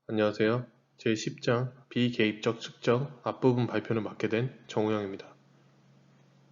안녕하세요. 제10장 비개입적 측정 앞부분 발표를 맡게 된 정우영입니다.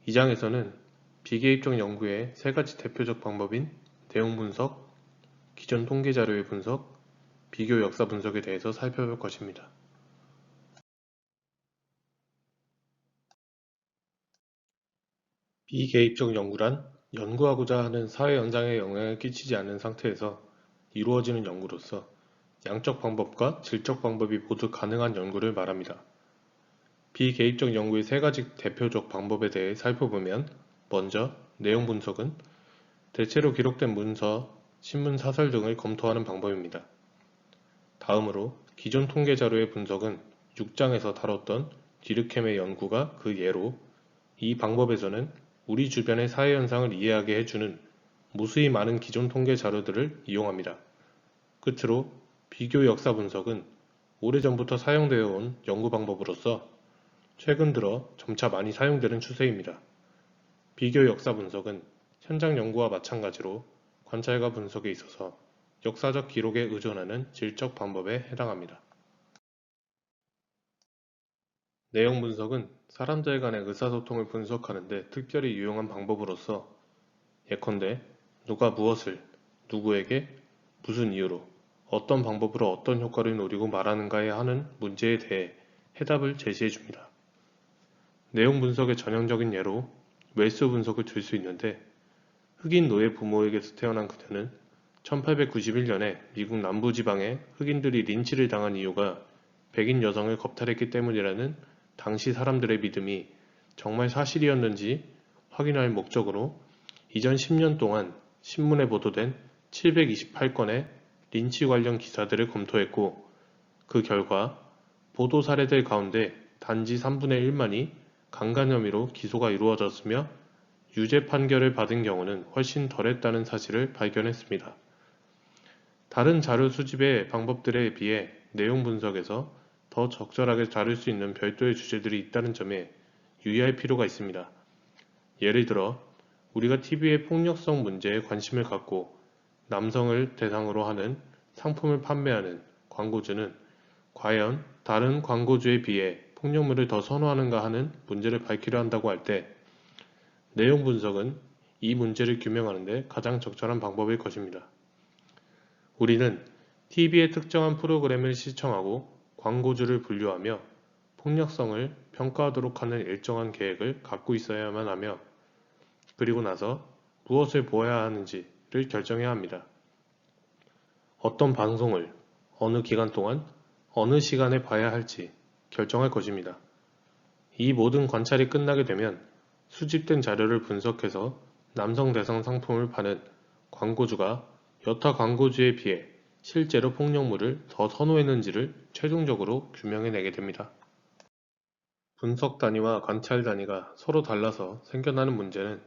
이 장에서는 비개입적 연구의 세 가지 대표적 방법인 내용 분석, 기존 통계 자료의 분석, 비교 역사 분석에 대해서 살펴볼 것입니다. 비개입적 연구란 연구하고자 하는 사회 현상에 영향을 끼치지 않는 상태에서 이루어지는 연구로서 양적 방법과 질적 방법이 모두 가능한 연구를 말합니다. 비개입적 연구의 세 가지 대표적 방법에 대해 살펴보면 먼저 내용 분석은 대체로 기록된 문서, 신문 사설 등을 검토하는 방법입니다. 다음으로 기존 통계 자료의 분석은 6장에서 다뤘던 디르켐의 연구가 그 예로 이 방법에서는 우리 주변의 사회 현상을 이해하게 해주는 무수히 많은 기존 통계 자료들을 이용합니다. 끝으로 비교 역사 분석은 오래전부터 사용되어 온 연구 방법으로서 최근 들어 점차 많이 사용되는 추세입니다. 비교 역사 분석은 현장 연구와 마찬가지로 관찰과 분석에 있어서 역사적 기록에 의존하는 질적 방법에 해당합니다. 내용 분석은 사람들 간의 의사소통을 분석하는 데 특별히 유용한 방법으로서 예컨대 누가 무엇을, 누구에게, 무슨 이유로, 어떤 방법으로 어떤 효과를 노리고 말하는가에 하는 문제에 대해 해답을 제시해 줍니다. 내용 분석의 전형적인 예로 웰스 분석을 들 수 있는데 흑인 노예 부모에게서 태어난 그녀는 1891년에 미국 남부지방에 흑인들이 린치를 당한 이유가 백인 여성을 겁탈했기 때문이라는 당시 사람들의 믿음이 정말 사실이었는지 확인할 목적으로 이전 10년 동안 신문에 보도된 728건의 린치 관련 기사들을 검토했고 그 결과 보도 사례들 가운데 단지 3분의 1만이 강간 혐의로 기소가 이루어졌으며 유죄 판결을 받은 경우는 훨씬 덜했다는 사실을 발견했습니다. 다른 자료 수집의 방법들에 비해 내용 분석에서 더 적절하게 다룰 수 있는 별도의 주제들이 있다는 점에 유의할 필요가 있습니다. 예를 들어 우리가 TV의 폭력성 문제에 관심을 갖고 남성을 대상으로 하는 상품을 판매하는 광고주는 과연 다른 광고주에 비해 폭력물을 더 선호하는가 하는 문제를 밝히려 한다고 할 때 내용 분석은 이 문제를 규명하는 데 가장 적절한 방법일 것입니다. 우리는 TV의 특정한 프로그램을 시청하고 광고주를 분류하며 폭력성을 평가하도록 하는 일정한 계획을 갖고 있어야만 하며 그리고 나서 무엇을 보아야 하는지를 결정해야 합니다. 어떤 방송을 어느 기간 동안 어느 시간에 봐야 할지 결정할 것입니다. 이 모든 관찰이 끝나게 되면 수집된 자료를 분석해서 남성 대상 상품을 파는 광고주가 여타 광고주에 비해 실제로 폭력물을 더 선호했는지를 최종적으로 규명해내게 됩니다. 분석 단위와 관찰 단위가 서로 달라서 생겨나는 문제는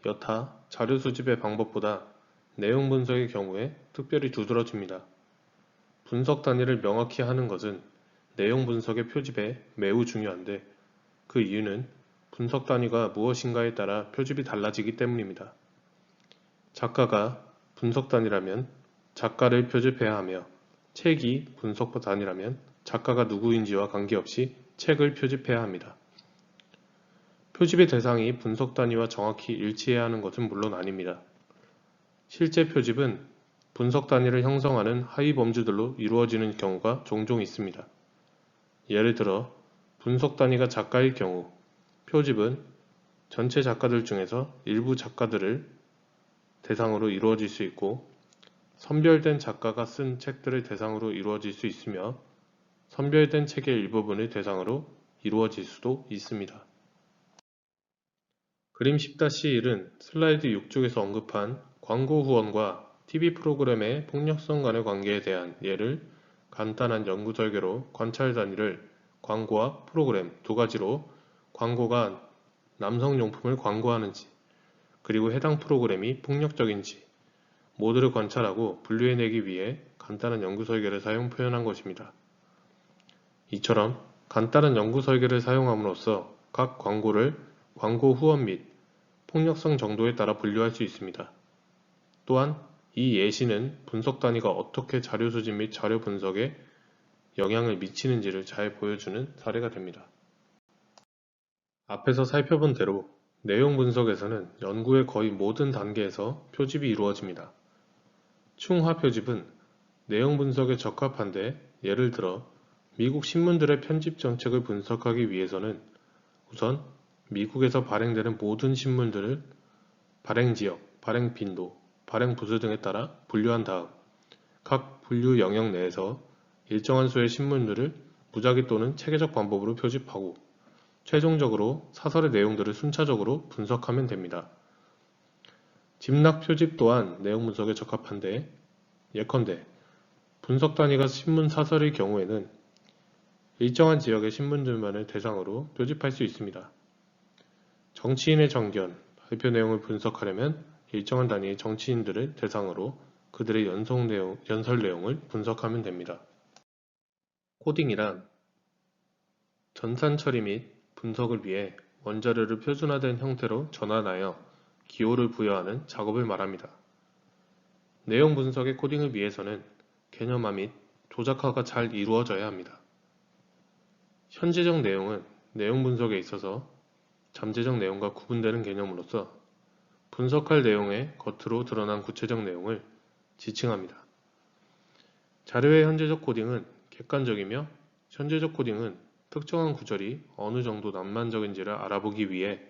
여타 자료 수집의 방법보다 내용 분석의 경우에 특별히 두드러집니다. 분석 단위를 명확히 하는 것은 내용 분석의 표집에 매우 중요한데 그 이유는 분석 단위가 무엇인가에 따라 표집이 달라지기 때문입니다. 작가가 분석 단위라면 작가를 표집해야 하며 책이 분석 단위라면 작가가 누구인지와 관계없이 책을 표집해야 합니다. 표집의 대상이 분석 단위와 정확히 일치해야 하는 것은 물론 아닙니다. 실제 표집은 분석 단위를 형성하는 하위 범주들로 이루어지는 경우가 종종 있습니다. 예를 들어 분석 단위가 작가일 경우 표집은 전체 작가들 중에서 일부 작가들을 대상으로 이루어질 수 있고 선별된 작가가 쓴 책들을 대상으로 이루어질 수 있으며 선별된 책의 일부분을 대상으로 이루어질 수도 있습니다. 그림 10-1은 슬라이드 6쪽에서 언급한 광고 후원과 TV 프로그램의 폭력성 간의 관계에 대한 예를 간단한 연구 설계로 관찰 단위를 광고와 프로그램 두 가지로 광고가 남성용품을 광고하는지 그리고 해당 프로그램이 폭력적인지 모두를 관찰하고 분류해내기 위해 간단한 연구 설계를 사용 표현한 것입니다. 이처럼 간단한 연구 설계를 사용함으로써 각 광고를 광고 후원 및 폭력성 정도에 따라 분류할 수 있습니다. 또한 이 예시는 분석 단위가 어떻게 자료 수집 및 자료 분석에 영향을 미치는지를 잘 보여주는 사례가 됩니다. 앞에서 살펴본 대로 내용 분석에서는 연구의 거의 모든 단계에서 표집이 이루어집니다. 충화 표집은 내용 분석에 적합한데, 예를 들어 미국 신문들의 편집 정책을 분석하기 위해서는 우선 미국에서 발행되는 모든 신문들을 발행 지역, 발행 빈도, 발행 부수 등에 따라 분류한 다음 각 분류 영역 내에서 일정한 수의 신문들을 무작위 또는 체계적 방법으로 표집하고 최종적으로 사설의 내용들을 순차적으로 분석하면 됩니다. 집락 표집 또한 내용 분석에 적합한데, 예컨대 분석 단위가 신문 사설의 경우에는 일정한 지역의 신문들만을 대상으로 표집할 수 있습니다. 정치인의 정견, 발표 내용을 분석하려면 일정한 단위의 정치인들을 대상으로 그들의 연설 내용을 분석하면 됩니다. 코딩이란 전산 처리 및 분석을 위해 원자료를 표준화된 형태로 전환하여 기호를 부여하는 작업을 말합니다. 내용 분석의 코딩을 위해서는 개념화 및 조작화가 잘 이루어져야 합니다. 현재적 내용은 내용 분석에 있어서 잠재적 내용과 구분되는 개념으로서 분석할 내용의 겉으로 드러난 구체적 내용을 지칭합니다. 자료의 현재적 코딩은 객관적이며, 현재적 코딩은 특정한 구절이 어느 정도 낭만적인지를 알아보기 위해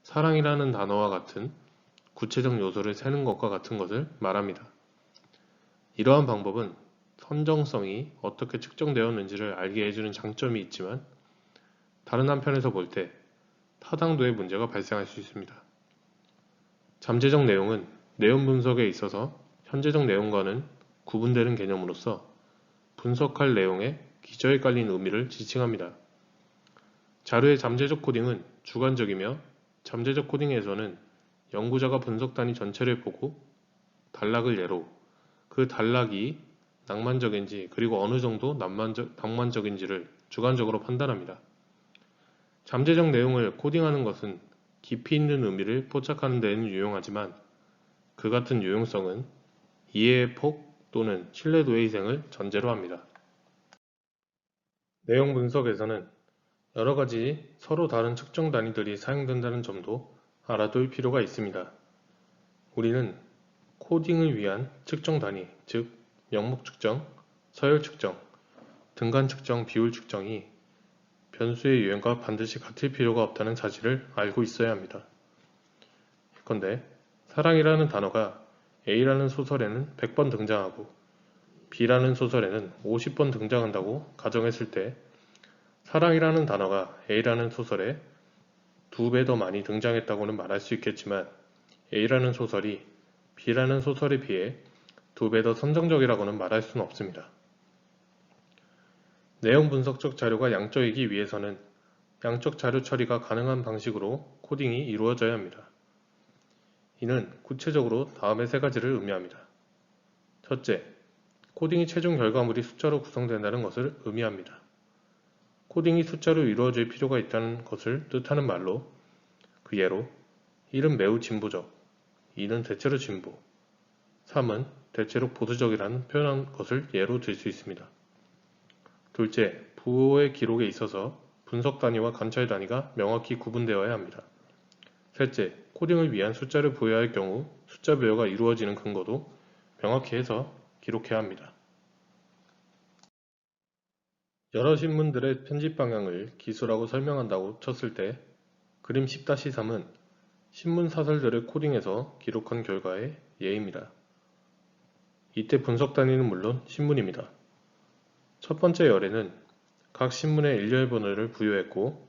사랑이라는 단어와 같은 구체적 요소를 세는 것과 같은 것을 말합니다. 이러한 방법은 선정성이 어떻게 측정되었는지를 알게 해주는 장점이 있지만, 다른 한편에서 볼 때 타당도의 문제가 발생할 수 있습니다. 잠재적 내용은 내용 분석에 있어서 현재적 내용과는 구분되는 개념으로서 분석할 내용에 기저에 깔린 의미를 지칭합니다. 자료의 잠재적 코딩은 주관적이며, 잠재적 코딩에서는 연구자가 분석 단위 전체를 보고 단락을 예로 그 단락이 낭만적인지 그리고 어느 정도 낭만적인지를 주관적으로 판단합니다. 잠재적 내용을 코딩하는 것은 깊이 있는 의미를 포착하는 데는 유용하지만, 그 같은 유용성은 이해의 폭 또는 신뢰도의 희생을 전제로 합니다. 내용 분석에서는 여러 가지 서로 다른 측정 단위들이 사용된다는 점도 알아둘 필요가 있습니다. 우리는 코딩을 위한 측정 단위, 즉 명목 측정, 서열 측정, 등간 측정, 비율 측정이 변수의 유형과 반드시 같을 필요가 없다는 사실을 알고 있어야 합니다. 예컨대 사랑이라는 단어가 A라는 소설에는 100번 등장하고 B라는 소설에는 50번 등장한다고 가정했을 때, 사랑이라는 단어가 A라는 소설에 2배 더 많이 등장했다고는 말할 수 있겠지만, A라는 소설이 B라는 소설에 비해 2배 더 선정적이라고는 말할 수는 없습니다. 내용 분석적 자료가 양적이기 위해서는 양적 자료 처리가 가능한 방식으로 코딩이 이루어져야 합니다. 이는 구체적으로 다음의 세 가지를 의미합니다. 첫째, 코딩이 최종 결과물이 숫자로 구성된다는 것을 의미합니다. 코딩이 숫자로 이루어질 필요가 있다는 것을 뜻하는 말로, 그 예로 1은 매우 진보적, 2는 대체로 진보, 3은 대체로 보수적이라는 표현한 것을 예로 들 수 있습니다. 둘째, 부호의 기록에 있어서 분석 단위와 관찰 단위가 명확히 구분되어야 합니다. 셋째, 코딩을 위한 숫자를 부여할 경우 숫자 부여가 이루어지는 근거도 명확히 해서 기록해야 합니다. 여러 신문들의 편집 방향을 기술하고 설명한다고 쳤을 때, 그림 10-3은 신문 사설들을 코딩해서 기록한 결과의 예입니다. 이때 분석 단위는 물론 신문입니다. 첫 번째 열에는 각 신문의 일렬 번호를 부여했고,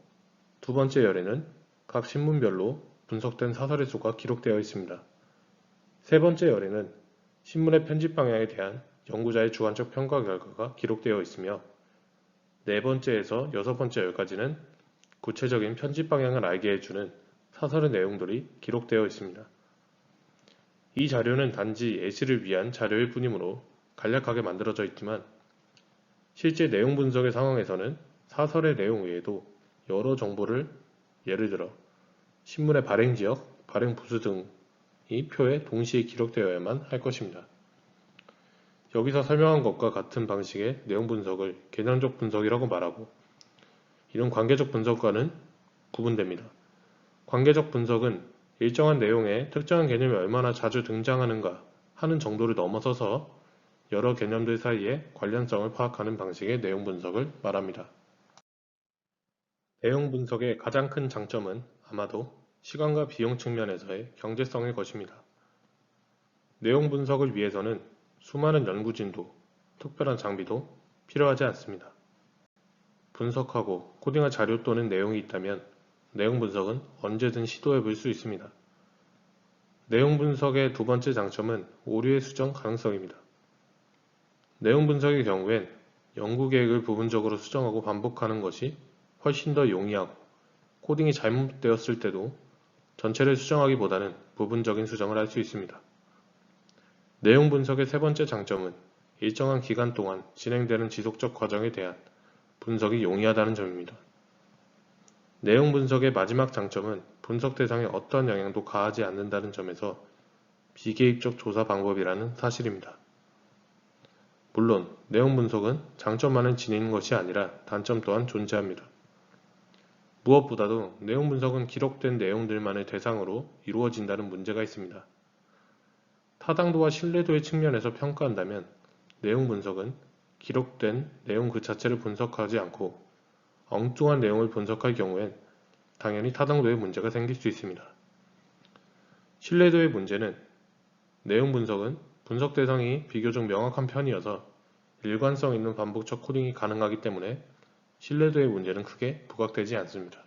두 번째 열에는 각 신문별로 분석된 사설의 수가 기록되어 있습니다. 세 번째 열에는 신문의 편집 방향에 대한 연구자의 주관적 평가 결과가 기록되어 있으며, 네 번째에서 여섯 번째 열까지는 구체적인 편집 방향을 알게 해주는 사설의 내용들이 기록되어 있습니다. 이 자료는 단지 예시를 위한 자료일 뿐이므로 간략하게 만들어져 있지만, 실제 내용 분석의 상황에서는 사설의 내용 외에도 여러 정보를, 예를 들어 신문의 발행 지역, 발행 부수 등이 표에 동시에 기록되어야만 할 것입니다. 여기서 설명한 것과 같은 방식의 내용 분석을 개념적 분석이라고 말하고, 이런 관계적 분석과는 구분됩니다. 관계적 분석은 일정한 내용에 특정한 개념이 얼마나 자주 등장하는가 하는 정도를 넘어서서 여러 개념들 사이의 관련성을 파악하는 방식의 내용 분석을 말합니다. 내용 분석의 가장 큰 장점은 아마도 시간과 비용 측면에서의 경제성일 것입니다. 내용 분석을 위해서는 수많은 연구진도, 특별한 장비도 필요하지 않습니다. 분석하고 코딩할 자료 또는 내용이 있다면 내용 분석은 언제든 시도해 볼 수 있습니다. 내용 분석의 두 번째 장점은 오류의 수정 가능성입니다. 내용 분석의 경우엔 연구 계획을 부분적으로 수정하고 반복하는 것이 훨씬 더 용이하고, 코딩이 잘못되었을 때도 전체를 수정하기보다는 부분적인 수정을 할 수 있습니다. 내용 분석의 세 번째 장점은 일정한 기간 동안 진행되는 지속적 과정에 대한 분석이 용이하다는 점입니다. 내용 분석의 마지막 장점은 분석 대상에 어떠한 영향도 가하지 않는다는 점에서 비개입적 조사 방법이라는 사실입니다. 물론 내용 분석은 장점만을 지니는 것이 아니라 단점 또한 존재합니다. 무엇보다도 내용 분석은 기록된 내용들만을 대상으로 이루어진다는 문제가 있습니다. 타당도와 신뢰도의 측면에서 평가한다면 내용 분석은 기록된 내용 그 자체를 분석하지 않고 엉뚱한 내용을 분석할 경우엔 당연히 타당도에 문제가 생길 수 있습니다. 신뢰도의 문제는 내용 분석은 분석 대상이 비교적 명확한 편이어서 일관성 있는 반복적 코딩이 가능하기 때문에 신뢰도의 문제는 크게 부각되지 않습니다.